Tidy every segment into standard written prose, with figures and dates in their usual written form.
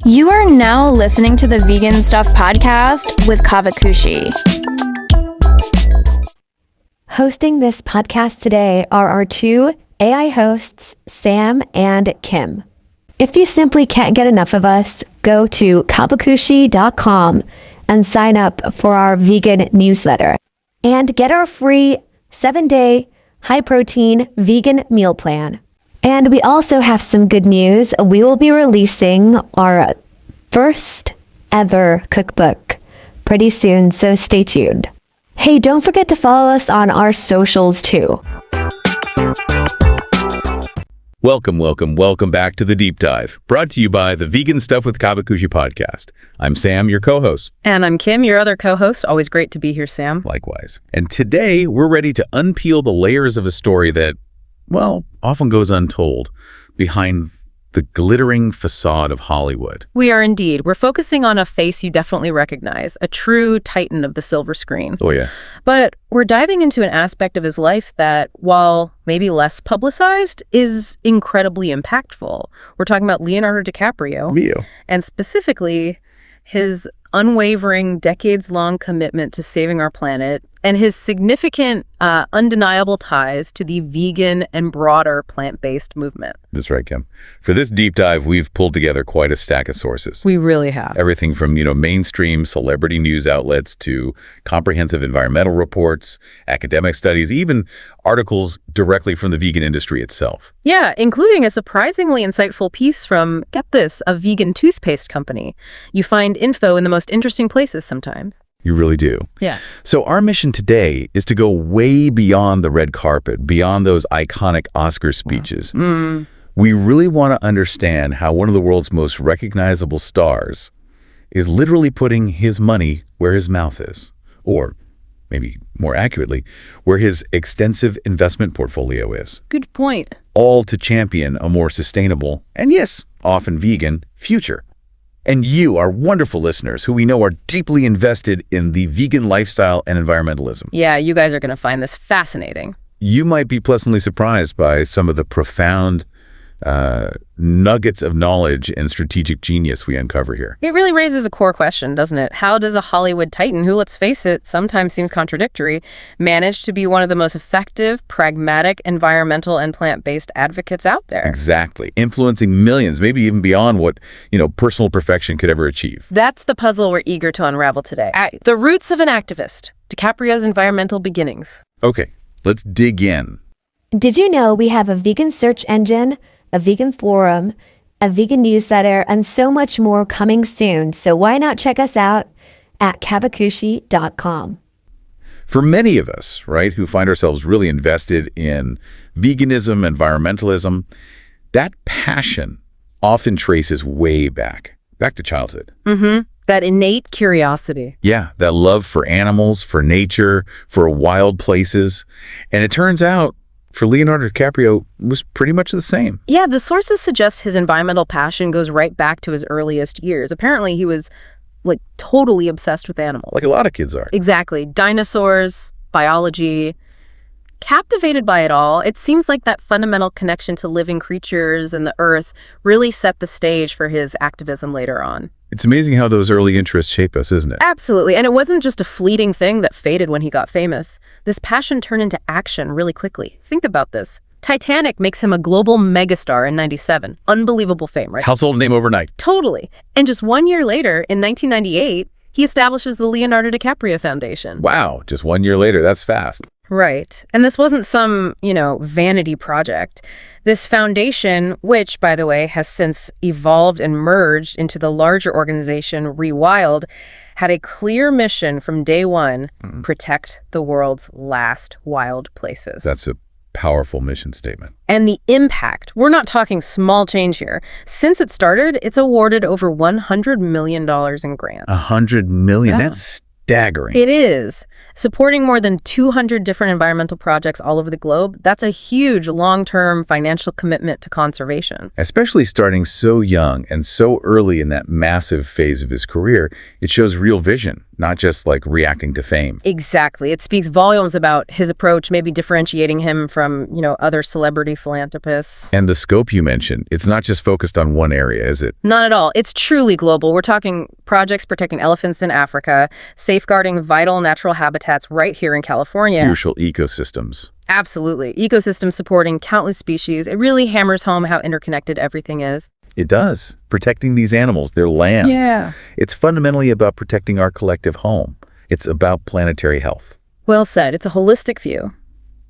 You are now listening to the Vegan Stuff podcast with Caavakushi. Hosting this podcast today are our two AI hosts, Sam and Kim. If you simply can't get enough of us, go to Caavakushi.com and sign up for our vegan newsletter and get our free 7-day high-protein vegan meal plan. And we also have some good news. We will be releasing our first ever cookbook pretty soon, so stay tuned. Hey, don't forget to follow us on our socials too. Welcome back to The Deep Dive, brought to you by the Vegan Stuff with Caavakushi podcast. I'm Sam, your co-host. And I'm Kim, your other co-host. Always great to be here, Sam. Likewise. And today, we're ready to unpeel the layers of a story that, well, often goes untold behind the glittering facade of Hollywood. We are indeed. We're focusing on a face you definitely recognize, a true titan of the silver screen. Oh, yeah. But we're diving into an aspect of his life that, while maybe less publicized, is incredibly impactful. We're talking about Leonardo DiCaprio. Leo. And specifically, his unwavering, decades-long commitment to saving our planet and his significant, undeniable ties to the vegan and broader plant-based movement. That's right, Kim. For this deep dive, we've pulled together quite a stack of sources. We really have. Everything from, mainstream celebrity news outlets to comprehensive environmental reports, academic studies, even articles directly from the vegan industry itself. Yeah, including a surprisingly insightful piece from, get this, a vegan toothpaste company. You find info in the most interesting places sometimes. You really do. Yeah. So our mission today is to go way beyond the red carpet, beyond those iconic Oscar speeches. We really want to understand how one of the world's most recognizable stars is literally putting his money where his mouth is, or maybe more accurately, where his extensive investment portfolio is. Good point. All to champion a more sustainable, and yes, often vegan, future. And you, our wonderful listeners, who we know are deeply invested in the vegan lifestyle and environmentalism. Yeah, you guys are going to find this fascinating. You might be pleasantly surprised by some of the profound nuggets of knowledge and strategic genius we uncover here. It really raises a core question, doesn't it? How does a Hollywood titan, who, let's face it, sometimes seems contradictory, manage to be one of the most effective, pragmatic, environmental, and plant-based advocates out there? Exactly. Influencing millions, maybe even beyond what, personal perfection could ever achieve. That's the puzzle we're eager to unravel today. The roots of an activist, DiCaprio's environmental beginnings. Okay, let's dig in. Did you know we have a vegan search engine, a vegan forum, a vegan newsletter, and so much more coming soon? So why not check us out at Caavakushi.com. For many of us, right, who find ourselves really invested in veganism, environmentalism, that passion often traces way back to childhood. That innate curiosity. Yeah, that love for animals, for nature, for wild places. And it turns out, for Leonardo DiCaprio, was pretty much the same. Yeah, the sources suggest his environmental passion goes right back to his earliest years. Apparently, he was, totally obsessed with animals. Like a lot of kids are. Exactly. Dinosaurs, biology. Captivated by it all, it seems like that fundamental connection to living creatures and the earth really set the stage for his activism later on. It's amazing how those early interests shape us, isn't it? Absolutely. And it wasn't just a fleeting thing that faded when he got famous. This passion turned into action really quickly. Think about this. Titanic makes him a global megastar in '97. Unbelievable fame, right? Household name overnight. Totally. And just 1 year later, in 1998, he establishes the Leonardo DiCaprio Foundation. Wow, just 1 year later, that's fast. Right. And this wasn't some, vanity project. This foundation, which, by the way, has since evolved and merged into the larger organization Rewild, had a clear mission from day one: protect the world's last wild places. That's a powerful mission statement. And the impact, we're not talking small change here. Since it started, it's awarded over $100 million in grants. $100 million? Yeah. That's staggering. It is. Supporting more than 200 different environmental projects all over the globe, that's a huge long-term financial commitment to conservation. Especially starting so young and so early in that massive phase of his career, it shows real vision, not just like reacting to fame. Exactly. It speaks volumes about his approach, maybe differentiating him from, other celebrity philanthropists. And the scope you mentioned, it's not just focused on one area, is it? Not at all. It's truly global. We're talking projects protecting elephants in Africa, safeguarding vital natural habitats right here in California. Crucial ecosystems. Absolutely. Ecosystems supporting countless species. It really hammers home how interconnected everything is. It does. Protecting these animals, their land. Yeah. It's fundamentally about protecting our collective home. It's about planetary health. Well said. It's a holistic view,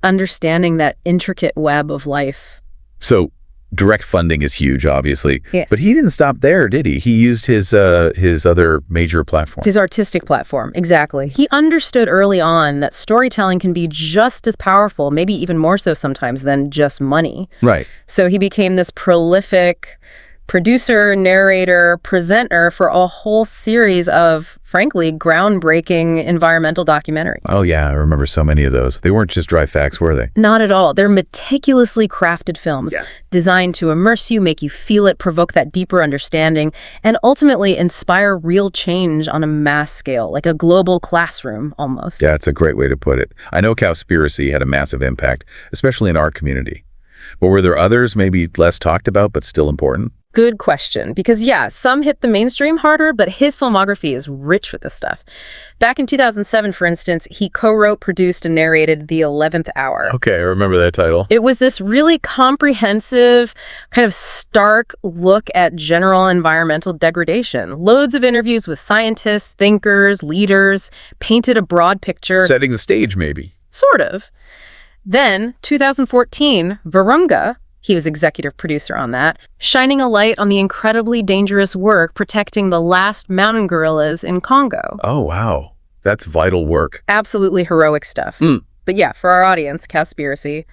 understanding that intricate web of life. So direct funding is huge, obviously. Yes. But he didn't stop there, did he? He used his other major platform. His artistic platform, exactly. He understood early on that storytelling can be just as powerful, maybe even more so sometimes, than just money. Right. So he became this prolific producer, narrator, presenter for a whole series of, frankly, groundbreaking environmental documentaries. Oh, yeah, I remember so many of those. They weren't just dry facts, were they? Not at all. They're meticulously crafted films designed to immerse you, make you feel it, provoke that deeper understanding, and ultimately inspire real change on a mass scale, like a global classroom almost. Yeah, it's a great way to put it. I know Cowspiracy had a massive impact, especially in our community. But were there others maybe less talked about but still important? Good question. Because, some hit the mainstream harder, but his filmography is rich with this stuff. Back in 2007, for instance, he co-wrote, produced, and narrated The 11th Hour. Okay, I remember that title. It was this really comprehensive, kind of stark look at general environmental degradation. Loads of interviews with scientists, thinkers, leaders, painted a broad picture. Setting the stage, maybe. Sort of. Then, 2014, Virunga, he was executive producer on that, shining a light on the incredibly dangerous work protecting the last mountain gorillas in Congo. Oh, wow. That's vital work. Absolutely heroic stuff. But for our audience, Cowspiracy,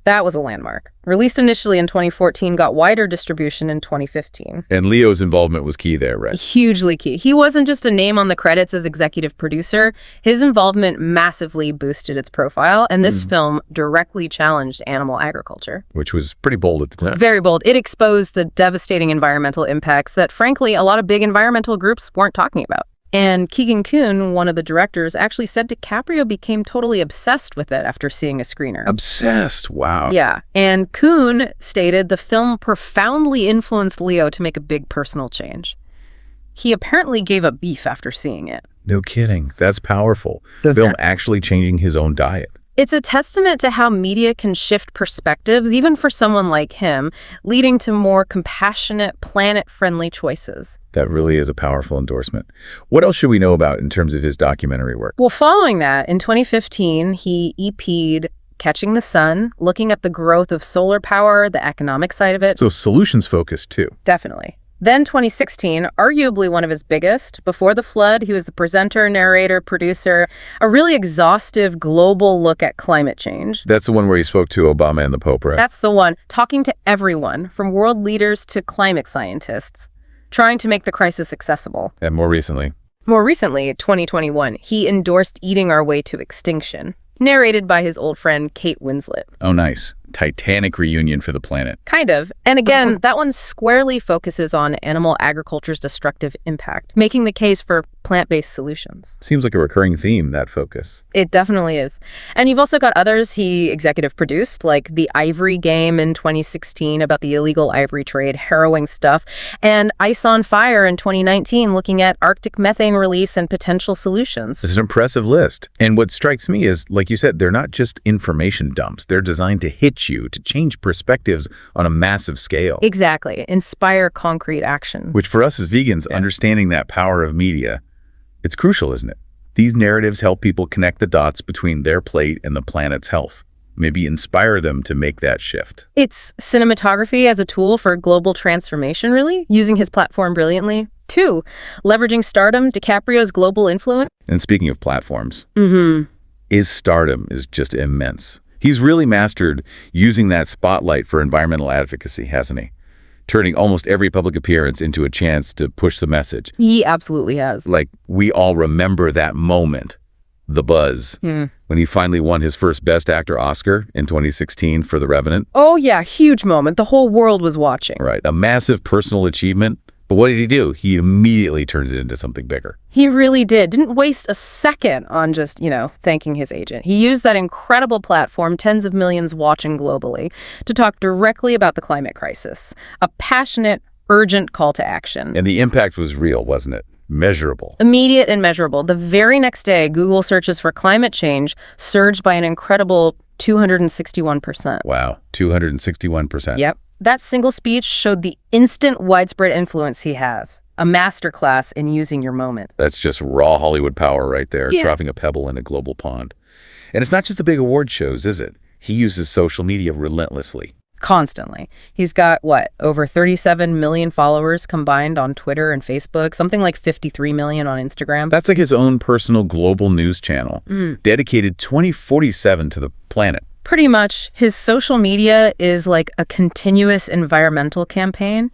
that was a landmark. Released initially in 2014, got wider distribution in 2015. And Leo's involvement was key there, right? Hugely key. He wasn't just a name on the credits as executive producer. His involvement massively boosted its profile, and this film directly challenged animal agriculture. Which was pretty bold at the time. Very bold. It exposed the devastating environmental impacts that, frankly, a lot of big environmental groups weren't talking about. And Keegan-Kuhn, one of the directors, actually said DiCaprio became totally obsessed with it after seeing a screener. Obsessed? Wow. Yeah. And Kuhn stated the film profoundly influenced Leo to make a big personal change. He apparently gave up beef after seeing it. No kidding. That's powerful. The film actually changing his own diet. It's a testament to how media can shift perspectives, even for someone like him, leading to more compassionate, planet-friendly choices. That really is a powerful endorsement. What else should we know about in terms of his documentary work? Well, following that, in 2015, he EP'd Catching the Sun, looking at the growth of solar power, the economic side of it. So solutions-focused, too. Definitely. Then 2016, arguably one of his biggest. Before the flood, he was the presenter, narrator, producer, a really exhaustive global look at climate change. That's the one where he spoke to Obama and the Pope, right? That's the one, talking to everyone, from world leaders to climate scientists, trying to make the crisis accessible. And more recently? More recently, 2021, he endorsed Eating Our Way to Extinction, narrated by his old friend Kate Winslet. Oh, nice. Titanic reunion for the planet. Kind of. And again, that one squarely focuses on animal agriculture's destructive impact, making the case for plant-based solutions. Seems like a recurring theme, that focus. It definitely is. And you've also got others he executive produced, like The Ivory Game in 2016 about the illegal ivory trade, harrowing stuff, and Ice on Fire in 2019 looking at Arctic methane release and potential solutions. It's an impressive list. And what strikes me is, like you said, they're not just information dumps. They're designed to hit you, to change perspectives on a massive scale. Exactly. Inspire concrete action. Which for us as vegans, understanding that power of media, it's crucial, isn't it? These narratives help people connect the dots between their plate and the planet's health. Maybe inspire them to make that shift. It's cinematography as a tool for global transformation, really, using his platform brilliantly. 2, leveraging stardom, DiCaprio's global influence. And speaking of platforms, his stardom is just immense. He's really mastered using that spotlight for environmental advocacy, hasn't he? Turning almost every public appearance into a chance to push the message. He absolutely has. Like, we all remember that moment, the buzz, when he finally won his first Best Actor Oscar in 2016 for The Revenant. Oh, yeah, huge moment. The whole world was watching. Right, a massive personal achievement, But what did he do? He immediately turned it into something bigger. He really did. Didn't waste a second on just, thanking his agent. He used that incredible platform, tens of millions watching globally, to talk directly about the climate crisis. A passionate, urgent call to action. And the impact was real, wasn't it? Measurable. Immediate and measurable. The very next day, Google searches for climate change surged by an incredible 261%. Wow, 261%. Yep. That single speech showed the instant widespread influence he has. A masterclass in using your moment. That's just raw Hollywood power right there, Yeah. dropping a pebble in a global pond. And it's not just the big award shows, is it? He uses social media relentlessly. Constantly. He's got, over 37 million followers combined on Twitter and Facebook, something like 53 million on Instagram. That's like his own personal global news channel, dedicated 2047 to the planet. Pretty much. His social media is like a continuous environmental campaign,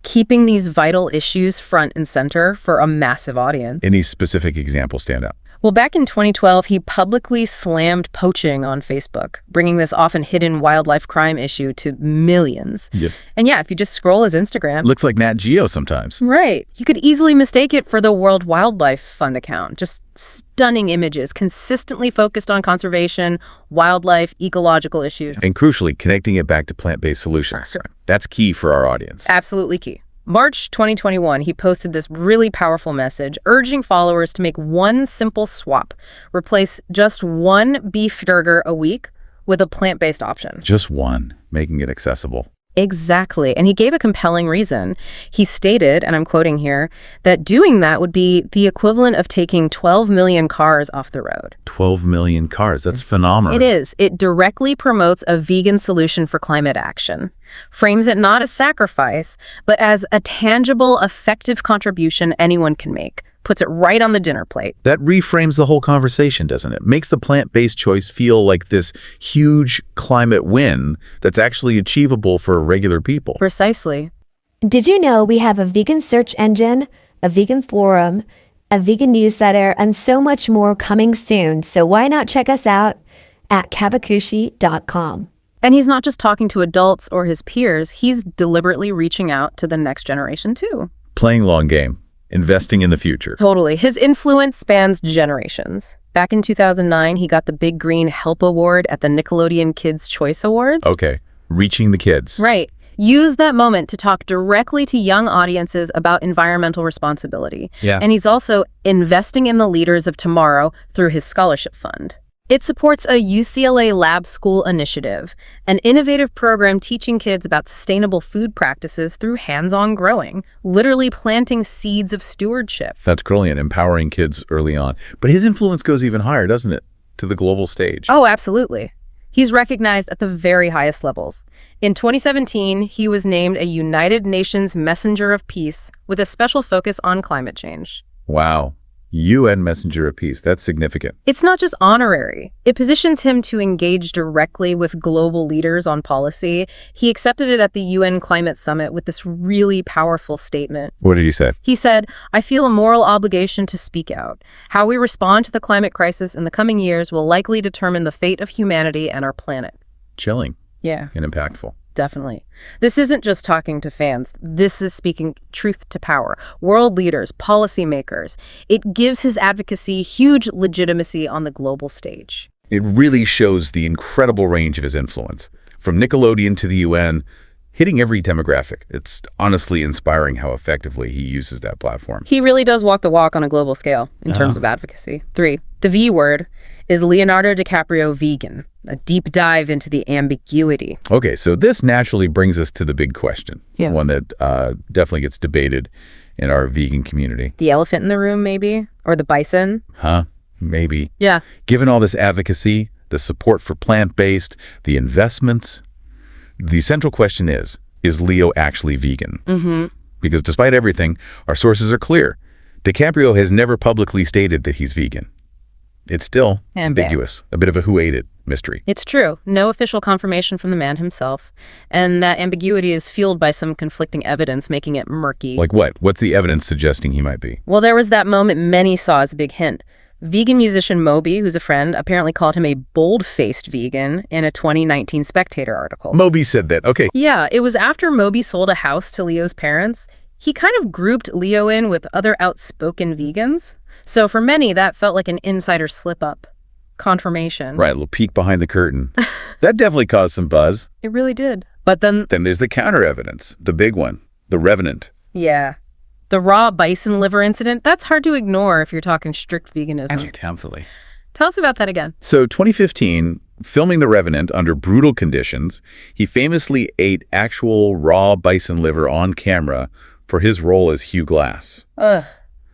keeping these vital issues front and center for a massive audience. Any specific examples stand out? Well, back in 2012, he publicly slammed poaching on Facebook, bringing this often hidden wildlife crime issue to millions. Yep. And yeah, if you just scroll his Instagram... Looks like Nat Geo sometimes. Right. You could easily mistake it for the World Wildlife Fund account. Just stunning images, consistently focused on conservation, wildlife, ecological issues. And crucially, connecting it back to plant-based solutions. That's key for our audience. Absolutely key. March 2021, he posted this really powerful message urging followers to make one simple swap. Replace just one beef burger a week with a plant-based option. Just one, making it accessible. Exactly. And he gave a compelling reason. He stated, and I'm quoting here, that doing that would be the equivalent of taking 12 million cars off the road. 12 million cars. That's phenomenal. It is. It directly promotes a vegan solution for climate action. Frames it not as sacrifice, but as a tangible, effective contribution anyone can make. Puts it right on the dinner plate. That reframes the whole conversation, doesn't it? Makes the plant-based choice feel like this huge climate win that's actually achievable for regular people. Precisely. Did you know we have a vegan search engine, a vegan forum, a vegan newsletter, and so much more coming soon? So why not check us out at Caavakushi.com. And he's not just talking to adults or his peers, he's deliberately reaching out to the next generation too. Playing long game. Investing in the future. Totally. His influence spans generations. Back in 2009, he got the Big Green Help Award at the Nickelodeon Kids' Choice Awards. Okay. Reaching the kids. Right. Use that moment to talk directly to young audiences about environmental responsibility. Yeah. And he's also investing in the leaders of tomorrow through his scholarship fund. It supports a UCLA Lab School initiative, an innovative program teaching kids about sustainable food practices through hands-on growing, literally planting seeds of stewardship. That's brilliant, empowering kids early on. But his influence goes even higher, doesn't it? To the global stage. Oh, absolutely. He's recognized at the very highest levels. In 2017, he was named a United Nations Messenger of Peace with a special focus on climate change. Wow. UN Messenger of Peace. That's significant. It's not just honorary. It positions him to engage directly with global leaders on policy. He accepted it at the UN Climate Summit with this really powerful statement. What did he say? He said, "I feel a moral obligation to speak out. How we respond to the climate crisis in the coming years will likely determine the fate of humanity and our planet." Chilling Yeah. and impactful. Definitely. This isn't just talking to fans. This is speaking truth to power. World leaders, policymakers. It gives his advocacy huge legitimacy on the global stage. It really shows the incredible range of his influence. From Nickelodeon to the UN, hitting every demographic. It's honestly inspiring how effectively he uses that platform. He really does walk the walk on a global scale in terms of advocacy. 3, the V word is Leonardo DiCaprio vegan, a deep dive into the ambiguity. Okay, so this naturally brings us to the big question, Yeah. one that definitely gets debated in our vegan community. The elephant in the room, maybe? Or the bison? Huh? Maybe. Yeah. Given all this advocacy, the support for plant-based, the investments, the central question is Leo actually vegan? Mm-hmm. Because despite everything, our sources are clear. DiCaprio has never publicly stated that he's vegan. It's still ambiguous, a bit of a who ate it mystery. It's true. No official confirmation from the man himself. And that ambiguity is fueled by some conflicting evidence, making it murky. Like what? What's the evidence suggesting he might be? Well, there was that moment many saw as a big hint. Vegan musician Moby, who's a friend, apparently called him a bold-faced vegan in a 2019 Spectator article. Moby said that. Okay. Yeah, it was after Moby sold a house to Leo's parents. He kind of grouped Leo in with other outspoken vegans. So for many, that felt like an insider slip-up. Confirmation. Right, a little peek behind the curtain. That definitely caused some buzz. It really did. But then there's the counter evidence, the big one, the revenant. Yeah. The raw bison liver incident, that's hard to ignore if you're talking strict veganism. Thankfully. Tell us about that again. So 2015, filming The Revenant under brutal conditions, he famously ate actual raw bison liver on camera for his role as Hugh Glass. Ugh.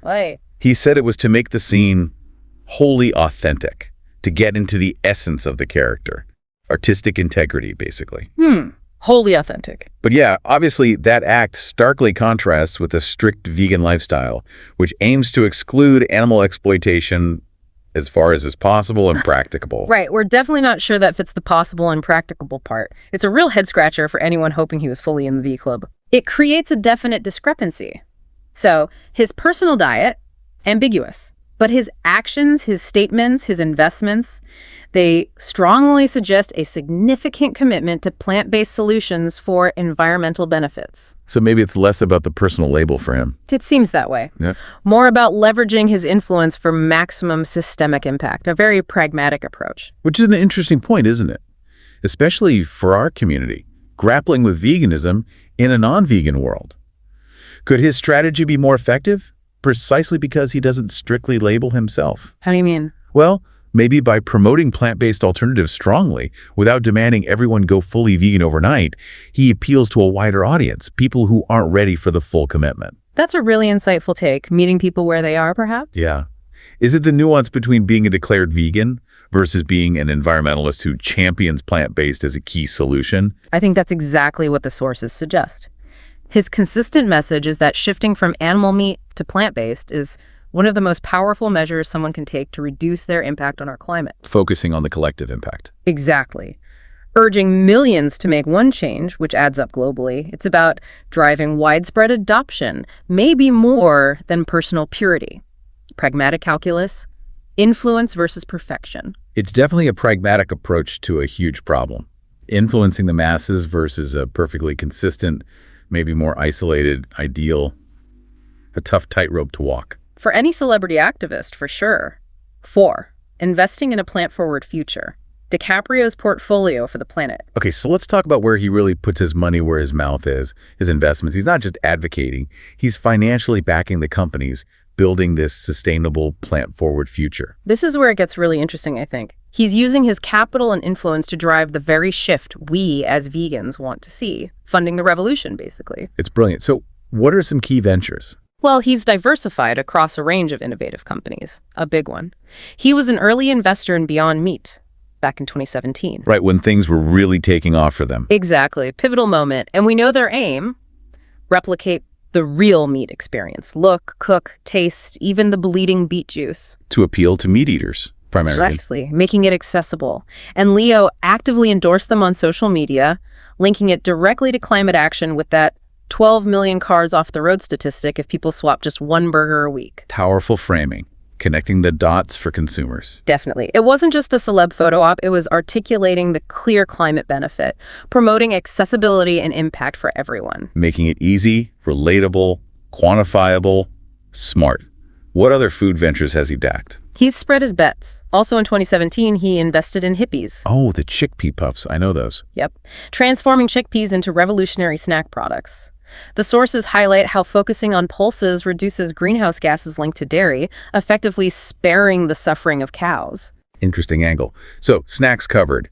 Why? He said it was to make the scene wholly authentic, to get into the essence of the character. Artistic integrity, basically. Wholly authentic. But yeah, obviously that act starkly contrasts with a strict vegan lifestyle, which aims to exclude animal exploitation as far as is possible and practicable. Right, we're definitely not sure that fits the possible and practicable part. It's a real head-scratcher for anyone hoping he was fully in the V Club. It creates a definite discrepancy. So, his personal diet, ambiguous. But his actions, his statements, his investments, they strongly suggest a significant commitment to plant-based solutions for environmental benefits. So maybe it's less about the personal label for him. It seems that way. Yeah. More about leveraging his influence for maximum systemic impact, a very pragmatic approach. Which is an interesting point, isn't it? Especially for our community, grappling with veganism in a non-vegan world. Could his strategy be more effective? Precisely because he doesn't strictly label himself. How do you mean? Well, maybe by promoting plant-based alternatives strongly, without demanding everyone go fully vegan overnight, he appeals to a wider audience, people who aren't ready for the full commitment. That's a really insightful take, meeting people where they are, perhaps? Yeah. Is it the nuance between being a declared vegan versus being an environmentalist who champions plant-based as a key solution? I think that's exactly what the sources suggest. His consistent message is that shifting from animal meat to plant-based is one of the most powerful measures someone can take to reduce their impact on our climate. Focusing on the collective impact. Exactly. Urging millions to make one change, which adds up globally. It's about driving widespread adoption, maybe more than personal purity. Pragmatic calculus, influence versus perfection. It's definitely a pragmatic approach to a huge problem. Influencing the masses versus a perfectly consistent, maybe more isolated ideal. A tough tightrope to walk. For any celebrity activist, for sure. 4. Investing in a plant-forward future. DiCaprio's portfolio for the planet. Okay, so let's talk about where he really puts his money where his mouth is, his investments. He's not just advocating, he's financially backing the companies building this sustainable plant-forward future. This is where it gets really interesting, I think. He's using his capital and influence to drive the very shift we as vegans want to see, funding the revolution, basically. It's brilliant. So what are some key ventures? Well, he's diversified across a range of innovative companies, a big one. He was an early investor in Beyond Meat back in 2017. Right, when things were really taking off for them. Exactly, pivotal moment. And we know their aim, replicate the real meat experience. Look, cook, taste, even the bleeding beet juice. To appeal to meat eaters, primarily. Precisely, making it accessible. And Leo actively endorsed them on social media, linking it directly to climate action with that 12 million cars off the road statistic if people swap just one burger a week. Powerful framing, connecting the dots for consumers. Definitely. It wasn't just a celeb photo op, it was articulating the clear climate benefit, promoting accessibility and impact for everyone. Making it easy, relatable, quantifiable, smart. What other food ventures has he backed? He's spread his bets. Also in 2017, he invested in hippies. Oh, the chickpea puffs. I know those. Yep. Transforming chickpeas into revolutionary snack products. The sources highlight how focusing on pulses reduces greenhouse gases linked to dairy, effectively sparing the suffering of cows. Interesting angle. So, snacks covered.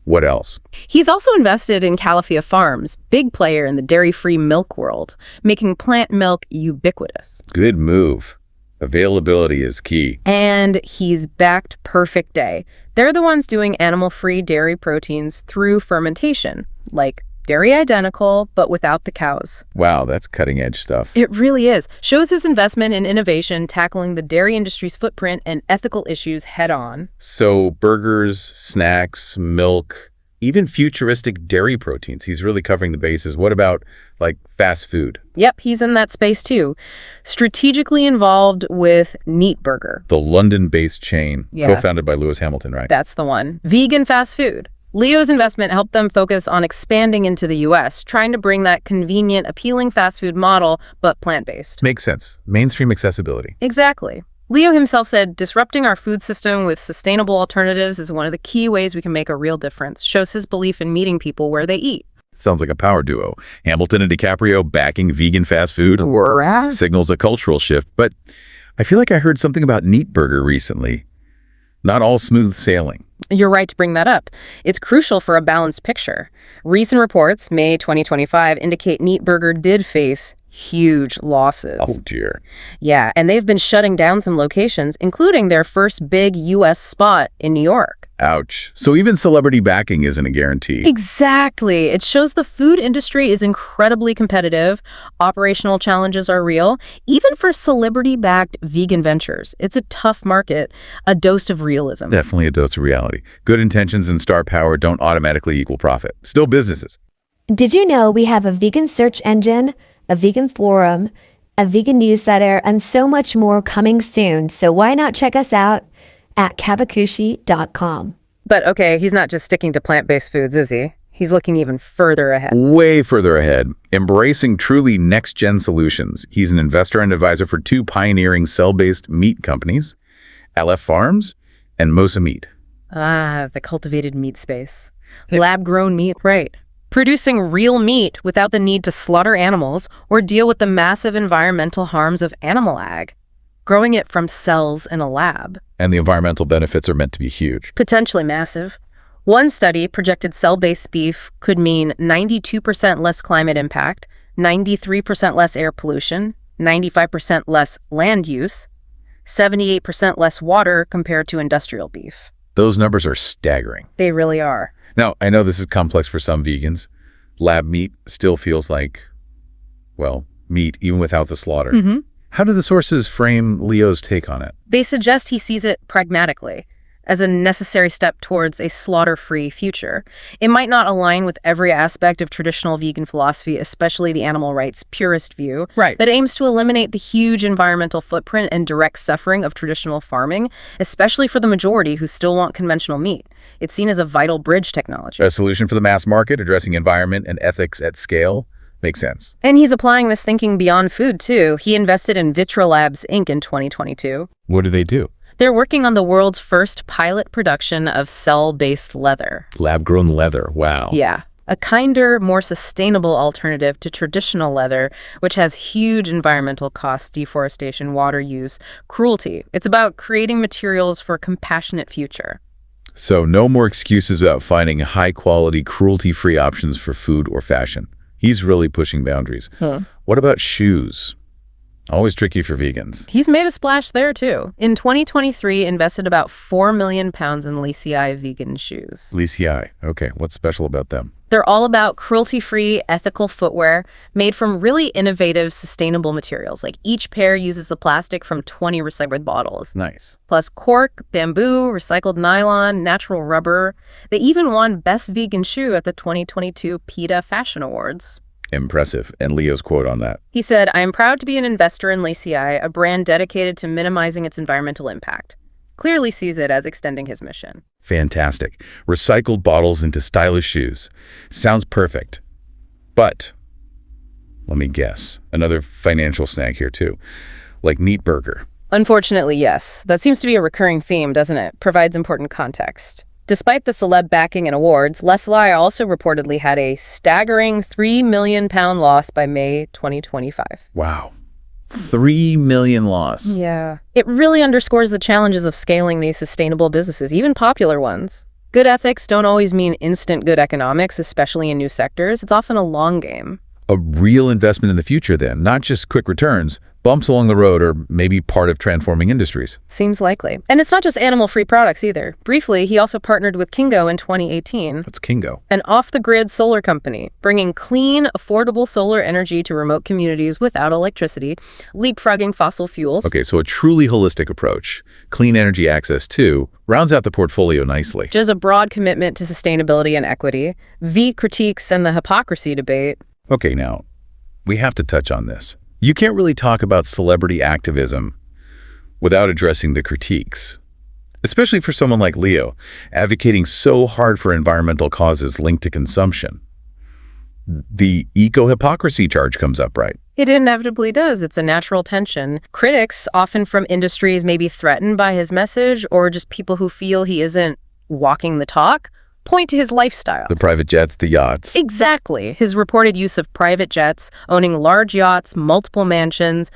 What else? He's also invested in Califia Farms, big player in the dairy-free milk world, making plant milk ubiquitous. Good move. Availability is key. And he's backed Perfect Day. They're the ones doing animal-free dairy proteins through fermentation, like dairy identical, but without the cows. Wow, that's cutting-edge stuff. It really is. Shows his investment in innovation, tackling the dairy industry's footprint and ethical issues head-on. So burgers, snacks, milk, even futuristic dairy proteins. He's really covering the bases. What about, like, fast food? Yep, he's in that space too. Strategically involved with Neat Burger. The London-based chain, Yeah. co-founded by Lewis Hamilton, right? That's the one. Vegan fast food. Leo's investment helped them focus on expanding into the US, trying to bring that convenient, appealing fast food model, but plant-based. Makes sense. Mainstream accessibility. Exactly. Leo himself said, disrupting our food system with sustainable alternatives is one of the key ways we can make a real difference. Shows his belief in meeting people where they eat. Sounds like a power duo. Hamilton and DiCaprio backing vegan fast food signals a cultural shift, but I feel like I heard something about Neat Burger recently. Not all smooth sailing. You're right to bring that up. It's crucial for a balanced picture. Recent reports, May 2025, indicate Neat Burger did face huge losses. Oh, dear. Yeah, and they've been shutting down some locations, including their first big U.S. spot in New York. Ouch. So even celebrity backing isn't a guarantee. Exactly. It shows the food industry is incredibly competitive. Operational challenges are real. Even for celebrity-backed vegan ventures, it's a tough market, a dose of realism. Definitely a dose of reality. Good intentions and star power don't automatically equal profit. Still businesses. Did you know we have a vegan search engine, a vegan forum, a vegan newsletter, and so much more coming soon? So why not check us out at Caavakushi.com. But okay, he's not just sticking to plant-based foods, is he? He's looking even further ahead. Way further ahead. Embracing truly next-gen solutions. He's an investor and advisor for two pioneering cell-based meat companies, LF Farms and Mosa Meat. Ah, the cultivated meat space. Lab-grown meat, right. Producing real meat without the need to slaughter animals or deal with the massive environmental harms of animal ag. Growing it from cells in a lab. And the environmental benefits are meant to be huge. Potentially massive. One study projected cell-based beef could mean 92% less climate impact, 93% less air pollution, 95% less land use, 78% less water compared to industrial beef. Those numbers are staggering. They really are. Now, I know this is complex for some vegans. Lab meat still feels like, well, meat even without the slaughter. Mm-hmm. How do the sources frame Leo's take on it? They suggest he sees it pragmatically, as a necessary step towards a slaughter-free future. It might not align with every aspect of traditional vegan philosophy, especially the animal rights purist view, right, but aims to eliminate the huge environmental footprint and direct suffering of traditional farming, especially for the majority who still want conventional meat. It's seen as a vital bridge technology. A solution for the mass market, addressing environment and ethics at scale. Makes sense. And he's applying this thinking beyond food, too. He invested in Vitra Labs, Inc. in 2022. What do they do? They're working on the world's first pilot production of cell-based leather. Lab-grown leather, wow. Yeah. A kinder, more sustainable alternative to traditional leather, which has huge environmental costs, deforestation, water use, cruelty. It's about creating materials for a compassionate future. So no more excuses about finding high-quality, cruelty-free options for food or fashion. He's really pushing boundaries. What about shoes? Always tricky for vegans. He's made a splash there, too. In 2023, invested about 4 million pounds in Leci vegan shoes. Leci, okay. What's special about them? They're all about cruelty-free, ethical footwear made from really innovative, sustainable materials. Like each pair uses the plastic from 20 recycled bottles. Nice. Plus cork, bamboo, recycled nylon, natural rubber. They even won Best Vegan Shoe at the 2022 PETA Fashion Awards. Impressive. And Leo's quote on that? He said, "I am proud to be an investor in Leci, a brand dedicated to minimizing its environmental impact." Clearly sees it as extending his mission. Fantastic. Recycled bottles into stylish shoes. Sounds perfect. But, let me guess, another financial snag here too. Like Neat Burger. Unfortunately, yes. That seems to be a recurring theme, doesn't it? Provides important context. Despite the celeb backing and awards, Lesley also reportedly had a staggering £3 million loss by May 2025. Wow. 3 million loss. Yeah. It really underscores the challenges of scaling these sustainable businesses, even popular ones. Good ethics don't always mean instant good economics, especially in new sectors. It's often a long game. A real investment in the future then, not just quick returns, bumps along the road, or maybe part of transforming industries. Seems likely. And it's not just animal-free products either. Briefly, he also partnered with Kingo in 2018. What's Kingo? An off-the-grid solar company, bringing clean, affordable solar energy to remote communities without electricity, leapfrogging fossil fuels. Okay, so a truly holistic approach. Clean energy access, too, rounds out the portfolio nicely. Just a broad commitment to sustainability and equity, V critiques and the hypocrisy debate. Okay, now, we have to touch on this. You can't really talk about celebrity activism without addressing the critiques. especially for someone like Leo, advocating so hard for environmental causes linked to consumption. The eco-hypocrisy charge comes up, right? It inevitably does. It's a natural tension. Critics, often from industries maybe threatened by his message or just people who feel he isn't walking the talk, point to his lifestyle. The private jets, the yachts. Exactly. His reported use of private jets, owning large yachts, multiple mansions.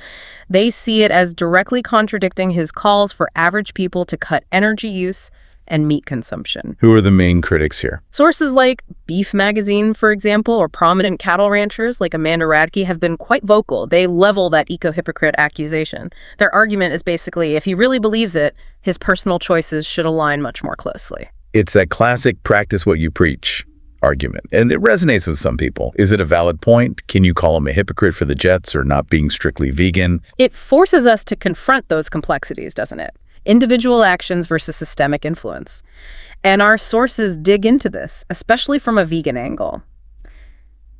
They see it as directly contradicting his calls for average people to cut energy use and meat consumption. Who are the main critics here? Sources like Beef Magazine, for example, or prominent cattle ranchers like Amanda Radke have been quite vocal. They level that eco-hypocrite accusation. Their argument is basically, if he really believes it, his personal choices should align much more closely. It's that classic practice what you preach argument, and it resonates with some people. Is it a valid point? Can you call him a hypocrite for the jets or not being strictly vegan? It forces us to confront those complexities, doesn't it? Individual actions versus systemic influence. And our sources dig into this, especially from a vegan angle.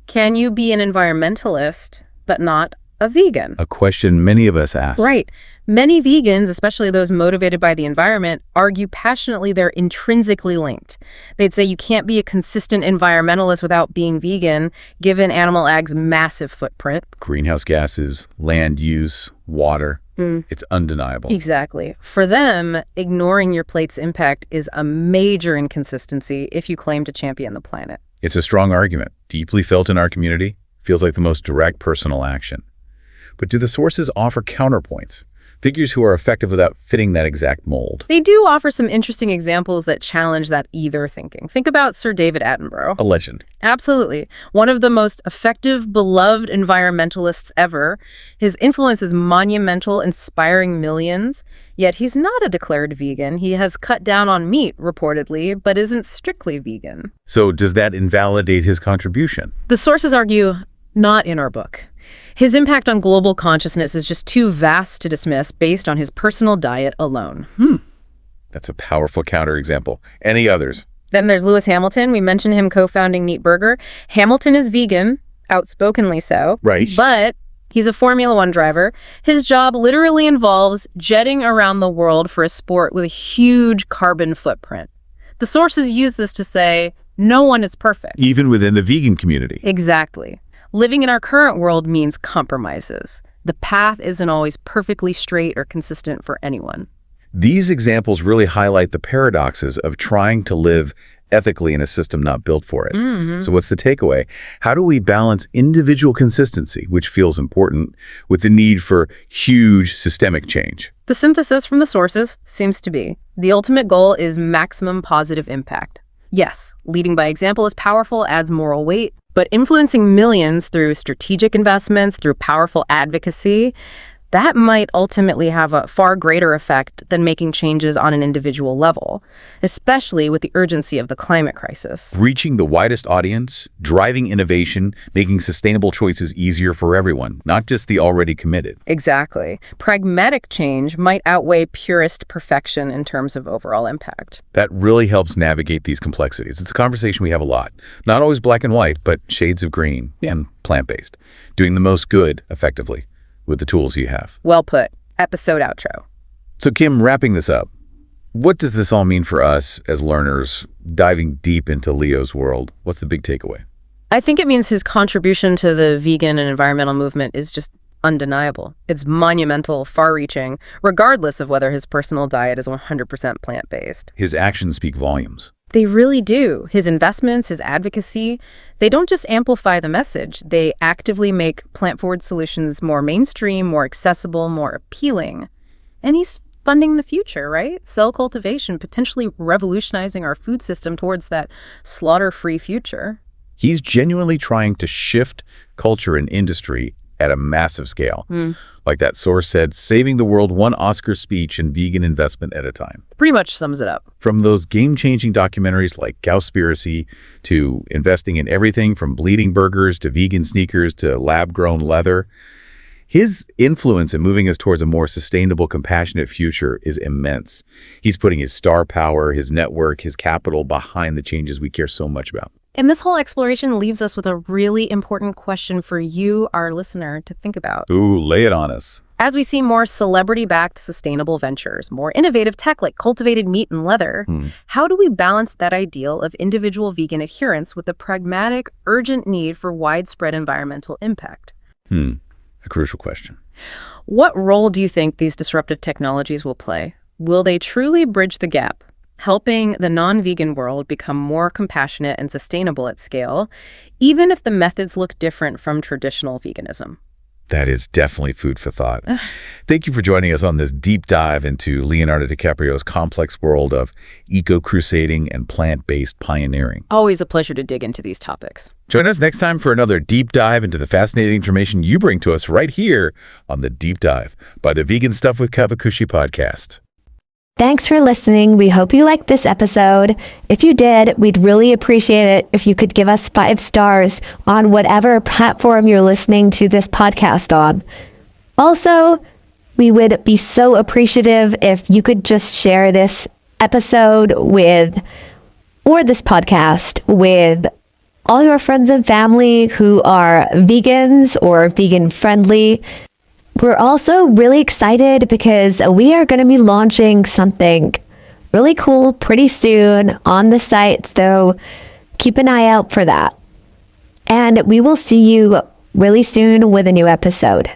Can you be an environmentalist but not a vegan? A question many of us ask. Right. Many vegans, especially those motivated by the environment, argue passionately they're intrinsically linked. They'd say you can't be a consistent environmentalist without being vegan, given animal ag's massive footprint. Greenhouse gases, land use, water. It's undeniable. Exactly. For them, ignoring your plate's impact is a major inconsistency if you claim to champion the planet. It's a strong argument, deeply felt in our community, feels like the most direct personal action. But do the sources offer counterpoints? Figures who are effective without fitting that exact mold? They do offer some interesting examples that challenge that either thinking. Think about Sir David Attenborough. A legend. Absolutely. One of the most effective, beloved environmentalists ever. His influence is monumental, inspiring millions. Yet he's not a declared vegan. He has cut down on meat, reportedly, but isn't strictly vegan. So does that invalidate his contribution? The sources argue, not in our book. His impact on global consciousness is just too vast to dismiss based on his personal diet alone. That's a powerful counterexample. Any others? Then there's Lewis Hamilton. We mentioned him co-founding Neat Burger. Hamilton is vegan, outspokenly so. Right. But he's a Formula One driver. His job literally involves jetting around the world for a sport with a huge carbon footprint. The sources use this to say, no one is perfect. Even within the vegan community. Exactly. Living in our current world means compromises. The path isn't always perfectly straight or consistent for anyone. These examples really highlight the paradoxes of trying to live ethically in a system not built for it. So what's the takeaway? How do we balance individual consistency, which feels important, with the need for huge systemic change? The synthesis from the sources seems to be, the ultimate goal is maximum positive impact. Yes, leading by example is powerful, adds moral weight, but influencing millions through strategic investments, through powerful advocacy, that might ultimately have a far greater effect than making changes on an individual level, especially with the urgency of the climate crisis. Reaching the widest audience, driving innovation, making sustainable choices easier for everyone, not just the already committed. Exactly. Pragmatic change might outweigh purist perfection in terms of overall impact. That really helps navigate these complexities. It's a conversation we have a lot. Not always black and white, but shades of green and plant-based. Doing the most good effectively with the tools you have. Well put. Episode outro. So Kim, wrapping this up, what does this all mean for us as learners diving deep into Leo's world? What's the big takeaway? I think it means his contribution to the vegan and environmental movement is just undeniable. It's monumental, far-reaching, regardless of whether his personal diet is 100% plant-based. His actions speak volumes. They really do. His investments, his advocacy, they don't just amplify the message. They actively make plant-forward solutions more mainstream, more accessible, more appealing. And he's funding the future, right? Cell cultivation, potentially revolutionizing our food system towards that slaughter-free future. He's genuinely trying to shift culture and industry at a massive scale. Like that source said, saving the world one Oscar speech and vegan investment at a time. Pretty much sums it up. From those game-changing documentaries like Cowspiracy to investing in everything from bleeding burgers to vegan sneakers to lab-grown leather, his influence in moving us towards a more sustainable, compassionate future is immense. He's putting his star power, his network, his capital behind the changes we care so much about. And this whole exploration leaves us with a really important question for you, our listener, to think about. Ooh, lay it on us. As we see more celebrity-backed sustainable ventures, more innovative tech like cultivated meat and leather, how do we balance that ideal of individual vegan adherence with the pragmatic, urgent need for widespread environmental impact? A crucial question. What role do you think these disruptive technologies will play? Will they truly bridge the gap, helping the non-vegan world become more compassionate and sustainable at scale, even if the methods look different from traditional veganism? That is definitely food for thought. Thank you for joining us on this deep dive into Leonardo DiCaprio's complex world of eco-crusading and plant-based pioneering. Always a pleasure to dig into these topics. Join us next time for another deep dive into the fascinating information you bring to us right here on The Deep Dive by the Vegan Stuff with Caavakushi podcast. Thanks for listening. We hope you liked this episode. If you did, we'd really appreciate it if you could give us 5 stars on whatever platform you're listening to this podcast on. Also, we would be so appreciative if you could just share this episode or this podcast with all your friends and family who are vegans or vegan friendly. We're also really excited because we are going to be launching something really cool pretty soon on the site, so keep an eye out for that. And we will see you really soon with a new episode.